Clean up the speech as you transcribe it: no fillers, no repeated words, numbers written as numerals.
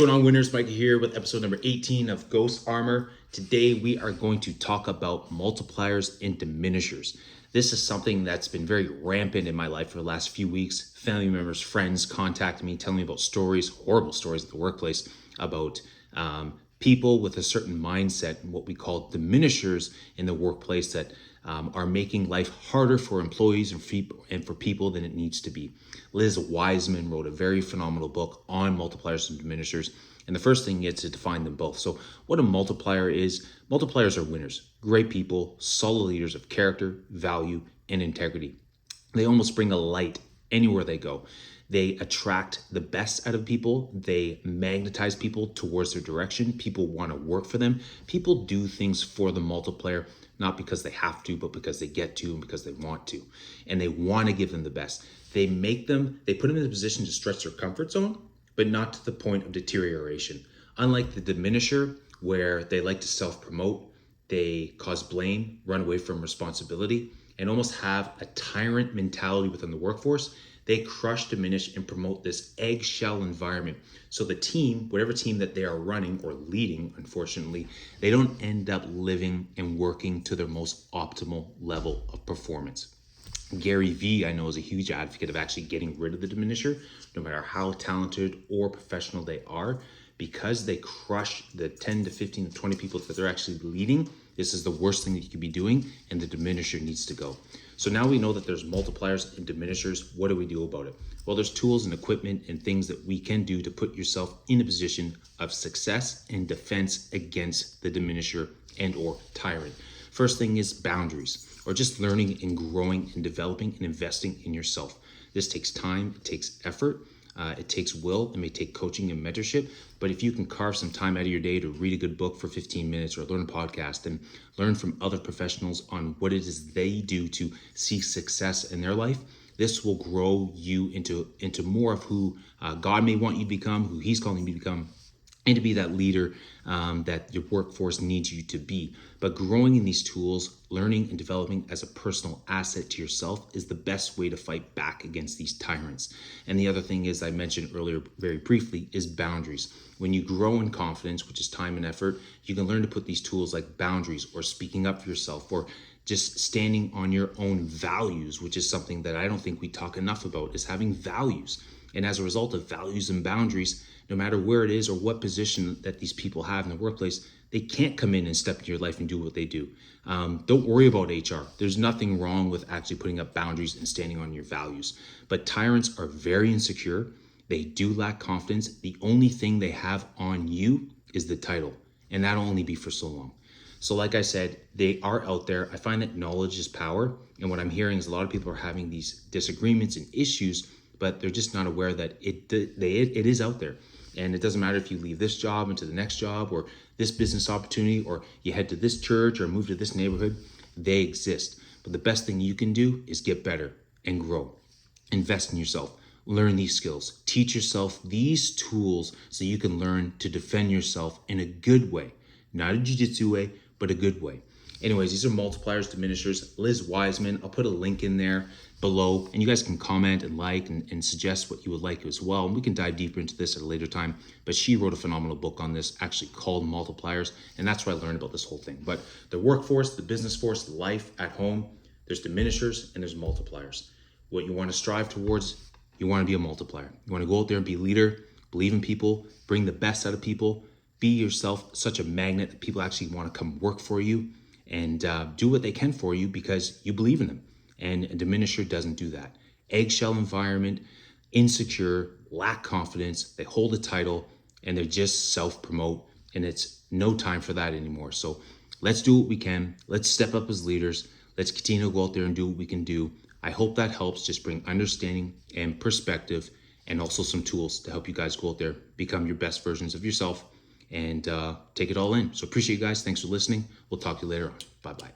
going on, winners? Mike here with episode number 18 of Ghost Armor. Today we are going to talk about multipliers and diminishers. This is something that's been very rampant in my life for the last few weeks. Family members, friends contacting me, telling me about stories, horrible stories at the workplace, about people with a certain mindset and what we call diminishers in the workplace that are making life harder for employees and for people than it needs to be. Liz Wiseman wrote a very phenomenal book on multipliers and diminishers. And the first thing is to define them both. So what a multiplier is, multipliers are winners, great people, solid leaders of character, value, and integrity. They almost bring a light anywhere they go. They attract the best out of people. They magnetize people towards their direction. People want to work for them. People do things for the multiplier, not because they have to, but because they get to and because they want to. And they want to give them the best. They put them in a position to stretch their comfort zone, but not to the point of deterioration. Unlike the diminisher, where they like to self-promote, they cause blame, run away from responsibility, and almost have a tyrant mentality within the workforce. They crush, diminish, and promote this eggshell environment. So the team, whatever team that they are running or leading, unfortunately, they don't end up living and working to their most optimal level of performance. Gary Vee, I know, is a huge advocate of actually getting rid of the diminisher, no matter how talented or professional they are, because they crush the 10 to 15 to 20 people that they're actually leading. This is the worst thing that you could be doing, and the diminisher needs to go. So now we know that there's multipliers and diminishers. What do we do about it? Well, there's tools and equipment and things that we can do to put yourself in a position of success and defense against the diminisher and or tyrant. First thing is boundaries, or just learning and growing and developing and investing in yourself. This takes time, it takes effort, it takes will, it may take coaching and mentorship, but if you can carve some time out of your day to read a good book for 15 minutes or learn a podcast and learn from other professionals on what it is they do to seek success in their life, this will grow you into more of who God may want you to become, who He's calling you to become, and to be that leader that your workforce needs you to be. But growing in these tools, learning and developing as a personal asset to yourself is the best way to fight back against these tyrants. And the other thing is, I mentioned earlier very briefly, is boundaries. When you grow in confidence, which is time and effort, you can learn to put these tools like boundaries or speaking up for yourself or just standing on your own values, which is something that I don't think we talk enough about, is having values. And as a result of values and boundaries, no matter where it is or what position that these people have in the workplace, they can't come in and step into your life and do what they do. Don't worry about HR. There's nothing wrong with actually putting up boundaries and standing on your values. But tyrants are very insecure. They do lack confidence. The only thing they have on you is the title, and that'll only be for so long. So like I said, they are out there. I find that knowledge is power. And what I'm hearing is a lot of people are having these disagreements and issues, but they're just not aware that it is out there. And it doesn't matter if you leave this job into the next job or this business opportunity, or you head to this church or move to this neighborhood, they exist. But the best thing you can do is get better and grow. Invest in yourself. Learn these skills. Teach yourself these tools so you can learn to defend yourself in a good way. Not a jiu-jitsu way, but a good way. Anyways, these are multipliers, diminishers. Liz Wiseman, I'll put a link in there below, and you guys can comment and like and suggest what you would like as well. And we can dive deeper into this at a later time. But she wrote a phenomenal book on this, actually called Multipliers, and that's where I learned about this whole thing. But the workforce, the business force, life at home, there's diminishers and there's multipliers. What you want to strive towards, you want to be a multiplier. You want to go out there and be a leader, believe in people, bring the best out of people, be yourself such a magnet that people actually want to come work for you and do what they can for you because you believe in them. And a diminisher doesn't do that. Eggshell environment, insecure, lack confidence, they hold a title, and they just self-promote, and it's no time for that anymore. So let's do what we can. Let's step up as leaders. Let's continue to go out there and do what we can do. I hope that helps just bring understanding and perspective and also some tools to help you guys go out there, become your best versions of yourself, and take it all in. So appreciate you guys. Thanks for listening. We'll talk to you later on. Bye-bye.